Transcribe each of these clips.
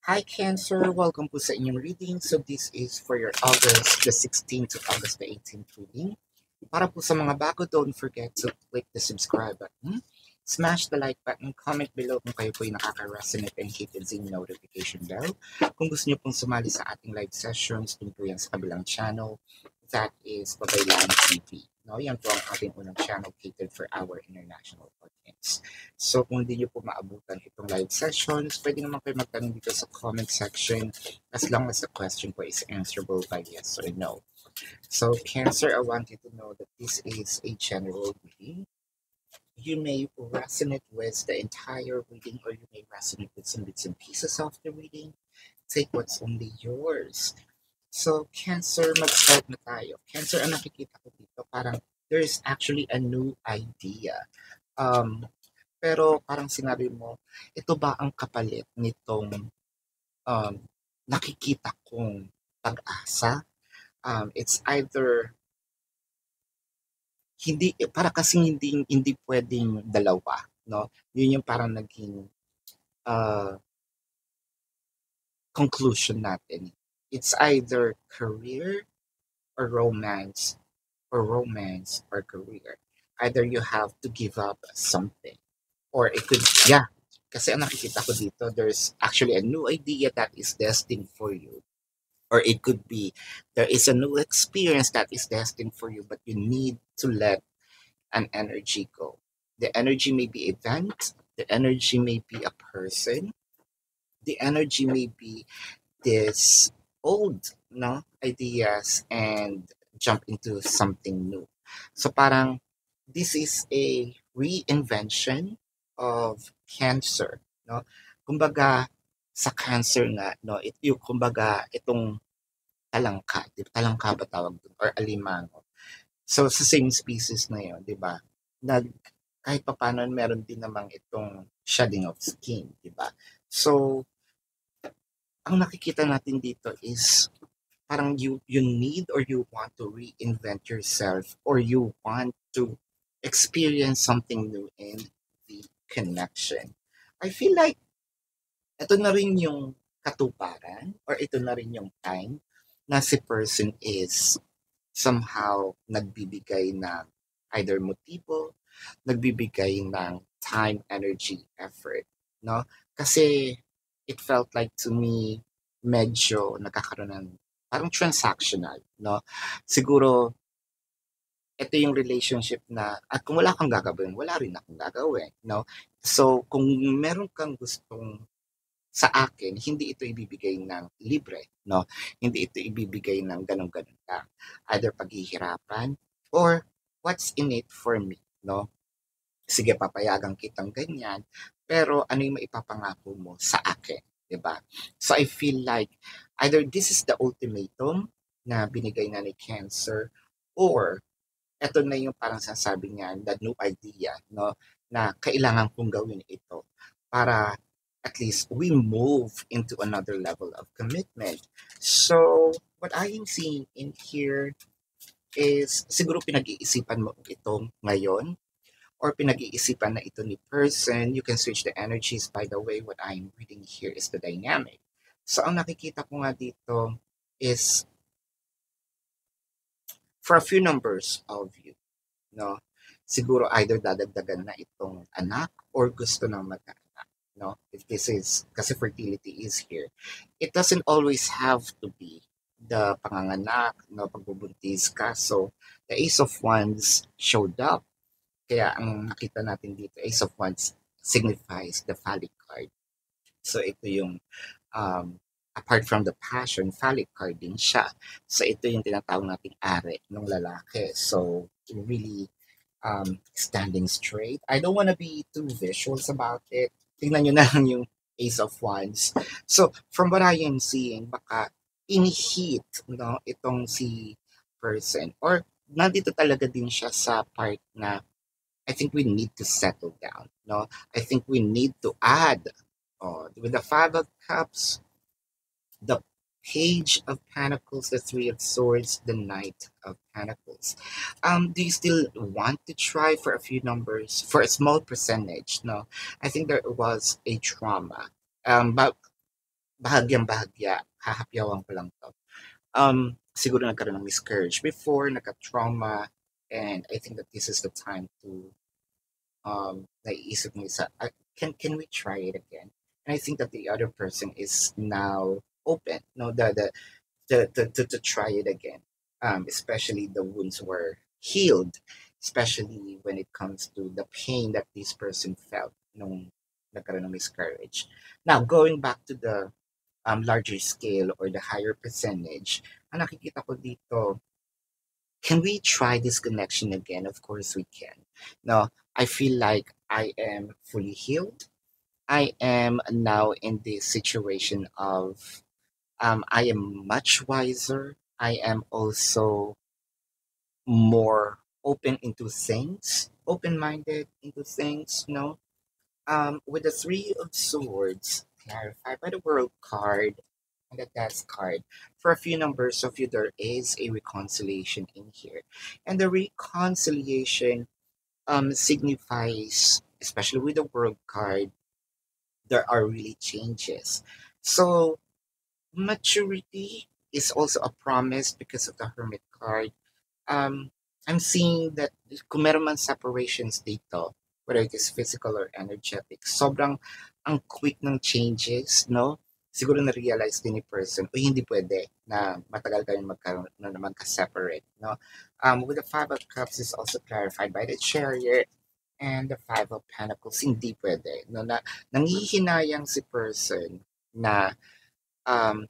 Hi Cancer, welcome po sa inyong reading. So this is for your August the 16th to August the 18th reading. Para po sa mga bago, don't forget to click the subscribe button, smash the like button, comment below kung kayo po ay nakaka-resonate and hit the zing notification bell. Kung gusto niyo pong sumali sa ating live sessions, dun po yan sa kabilang channel. That is Babaylan TV. No, yan po ang ating unang channel catered for our international audience. So kung hindi niyo po maabutan itong live sessions, pwede naman kayo magtanong dito sa comment section as long as the question po is answerable by yes or no. So Cancer, I want you to know that this is a general reading. You may resonate with the entire reading or you may resonate with some bits and pieces of the reading. Take what's only yours. So, Cancer, mag-start na tayo. Cancer, ang nakikita ko dito, parang there's actually a new idea. Pero parang sinabi mo, ito ba ang kapalit nitong nakikita kong pag-asa? It's either hindi para kasing hindi pwedeng dalawa, no? Yun yung parang naging conclusion natin. It's either career or romance or career. Either you have to give up something or it could, yeah, kasi ang nakikita ko dito, there's actually a new idea that is destined for you. Or it could be, there is a new experience that is destined for you, but you need to let an energy go. The energy may be event, the energy may be a person, the energy may be this old ideas and jump into something new. So parang this is a reinvention of cancer, no? Kumbaga sa cancer nga, no, yung kumbaga itong talangka, di ba? Talangka ba tawag doon or alimango. So sa same species na 'yon, di ba? Nag kahit papaano meron din namang itong shedding of skin, di ba? So ang nakikita natin dito is parang you need or you want to reinvent yourself or you want to experience something new in the connection. I feel like ito na rin yung katuparan or ito na rin yung time na si person is somehow nagbibigay ng either motibo, nagbibigay ng time, energy, effort, no? Kasi it felt like to me medyo nakakaroon ng parang transactional, no? Siguro ito yung relationship na at kung wala kang gagawin, wala rin akong gagawin, no? So kung meron kang gustong sa akin, hindi ito ibibigay ng libre, no? Hindi ito ibibigay ng ganun-ganun lang. Either paghihirapan or what's in it for me, no? Sige, papayagan kitang ganyan, pero ano yung maipapangako mo sa akin, di ba? So I feel like either this is the ultimatum na binigay na ni Cancer or eto na yung parang sasabi niya, the new idea, no? Na kailangan kong gawin ito para at least we move into another level of commitment. So, what I am seeing in here is siguro pinag-iisipan mo ito ngayon or pinag-iisipan na ito ni person. You can switch the energies. By the way, what I'm reading here is the dynamic. So, ang nakikita ko nga dito is for a few numbers of you, no? Siguro either dadagdagan na itong anak or gusto nang magkaanak, no? If this is, kasi fertility is here. It doesn't always have to be the panganganak, no, pagbubuntis ka. So, the Ace of Wands showed up. Kaya ang nakita natin dito, Ace of Wands signifies the phallic card. So, ito yung apart from the passion, phallic card din siya. So, ito yung tinatawag nating are ng lalaki. So, really standing straight. I don't want to be too visuals about it. Tingnan nyo na lang yung Ace of Wands. So, from what I am seeing, baka in-heat, no, itong si person. Or, nandito talaga din siya sa part na I think we need to settle down, no? I think we need to add, with the Five of Cups, the Page of Pentacles, the Three of Swords, the Knight of Pentacles. Do you still want to try for a few numbers, for a small percentage? No, I think there was a trauma. But bahagyang-bahagya, hahapyawan ko lang 'to. Siguro nagkaroon ng miscarriage before, nagka-trauma, and I think that this is the time to naiisip mo isa, can we try it again? And I think that the other person is now open, no, to try it again. Especially the wounds were healed, especially when it comes to the pain that this person felt nung nagkaroon ng miscarriage. Now, going back to the larger scale or the higher percentage, ang nakikita ko dito, can we try this connection again? Of course we can. No, I feel like I am fully healed. I am now in the situation of I am much wiser. I am also more open into things, open minded into things, no? With the Three of Swords, clarified by the World card and the Death card, for a few numbers of you, there is a reconciliation in here. And the reconciliation signifies, especially with the World card, there are really changes. So, maturity is also a promise because of the Hermit card. um, I'm seeing that kung meron man separations dito, whether it is physical or energetic, sobrang ang quick ng changes, no? Siguro na-realize din ni person, uy, hindi pwede na matagal kayong magkaroon na naman ka-separate, no? With the Five of Cups is also clarified by the Chariot and the Five of Pentacles, hindi pwede, no? Na, nangihinayang si person na um,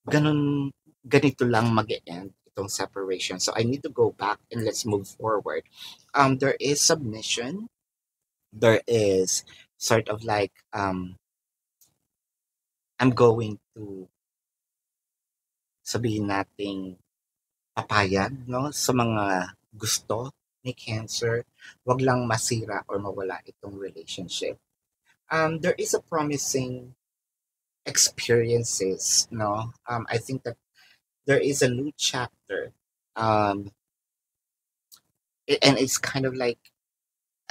ganun, ganito lang mag-end itong separation. So I need to go back and let's move forward. There is submission. There is sort of like I'm going to sabihin nating papayag, no, sa mga gusto ni Cancer. Wag lang masira or mawala itong relationship. There is a promising experiences, no. I think that there is a new chapter. Um, and it's kind of like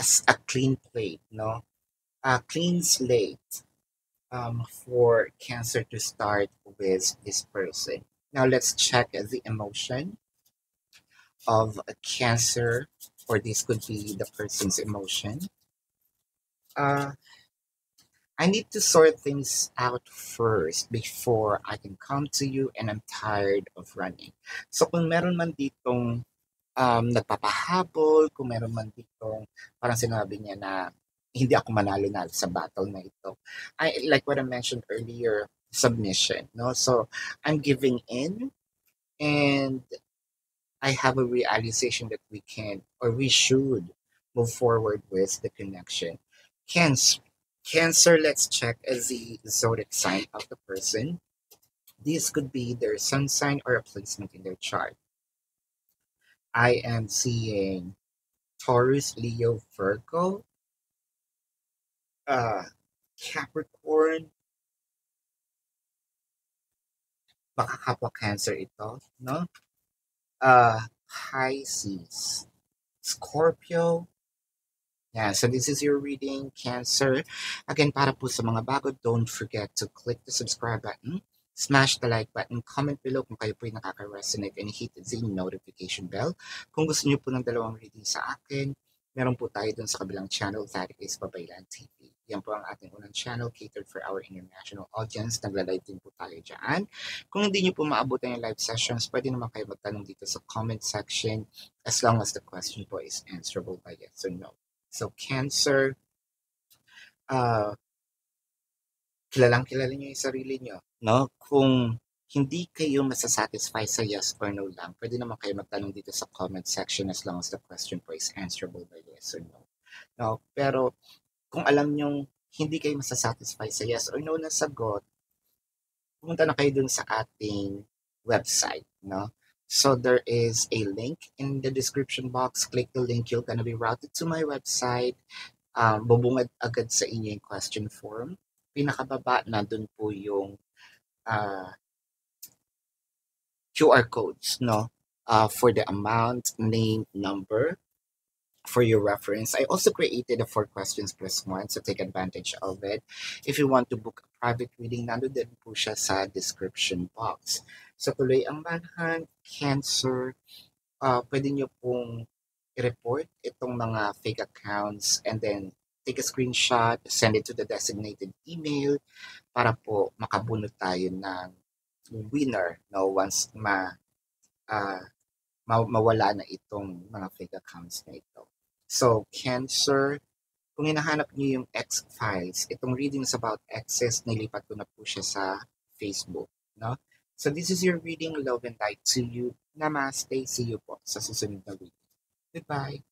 a clean plate, no? A clean slate for Cancer to start with this person. Now let's check the emotion of a Cancer, or this could be the person's emotion. Uh, I need to sort things out first before I can come to you, and I'm tired of running. So kung meron man ditong nagpapahabol, kung meron man ditong parang sinabi niya na hindi ako manalo-nalo sa battle na ito. I like what I mentioned earlier, submission, no? So I'm giving in, and I have a realization that we can or we should move forward with the connection. Cancer, Cancer, let's check as the zodiac sign of the person. This could be their sun sign or a placement in their chart. I am seeing Taurus, Leo, Virgo, uh, Capricorn, baka kapwa Cancer ito, no? Pisces, Scorpio. Yeah, so this is your reading, Cancer. Again, para po sa mga bago, don't forget to click the subscribe button, smash the like button, comment below kung kayo po yung nakaka-resonate, and hit the notification bell. Kung gusto niyo po ng dalawang reading sa akin, meron po tayo dun sa kabilang channel, that is Babaylan TV. Yan po ang ating unang channel, catered for our international audience. Nagla-live din po tayo dyan. Kung hindi niyo po maabutan yung live sessions, pwede naman kayo magtanong dito sa comment section, as long as the question po is answerable by yes or no. So Cancer, uh, kilalang-kilala niyo yung sarili niyo, no? Kung hindi kayo masasatisfy sa yes or no lang, pwede naman kayo magtanong dito sa comment section, as long as the question po is answerable by yes or no. No, pero kung alam niyong hindi kayo masasatisfy sa yes or no na sagot, pumunta na kayo dun sa ating website, no? So there is a link in the description box. Click the link, you're gonna be routed to my website. Bubungad agad sa inyo yung question form. Pinakababa, nandun po yung QR codes, no? For the amount, name, number, for your reference. I also created a 4 questions plus one, so take advantage of it. If you want to book a private reading, nandun din po siya sa description box. So tuloy ang manhunt, Cancer, pwede nyo pong i-report itong mga fake accounts and then take a screenshot, send it to the designated email para po makabunot tayo ng winner no once ah, mawala na itong mga fake accounts na ito. So, Cancer, kung hinahanap niyo yung X files, itong readings about exes, nilipat ko na po siya sa Facebook. No? So, this is your reading. Love and light to you. Namaste. See you po sa susunod na week. Goodbye.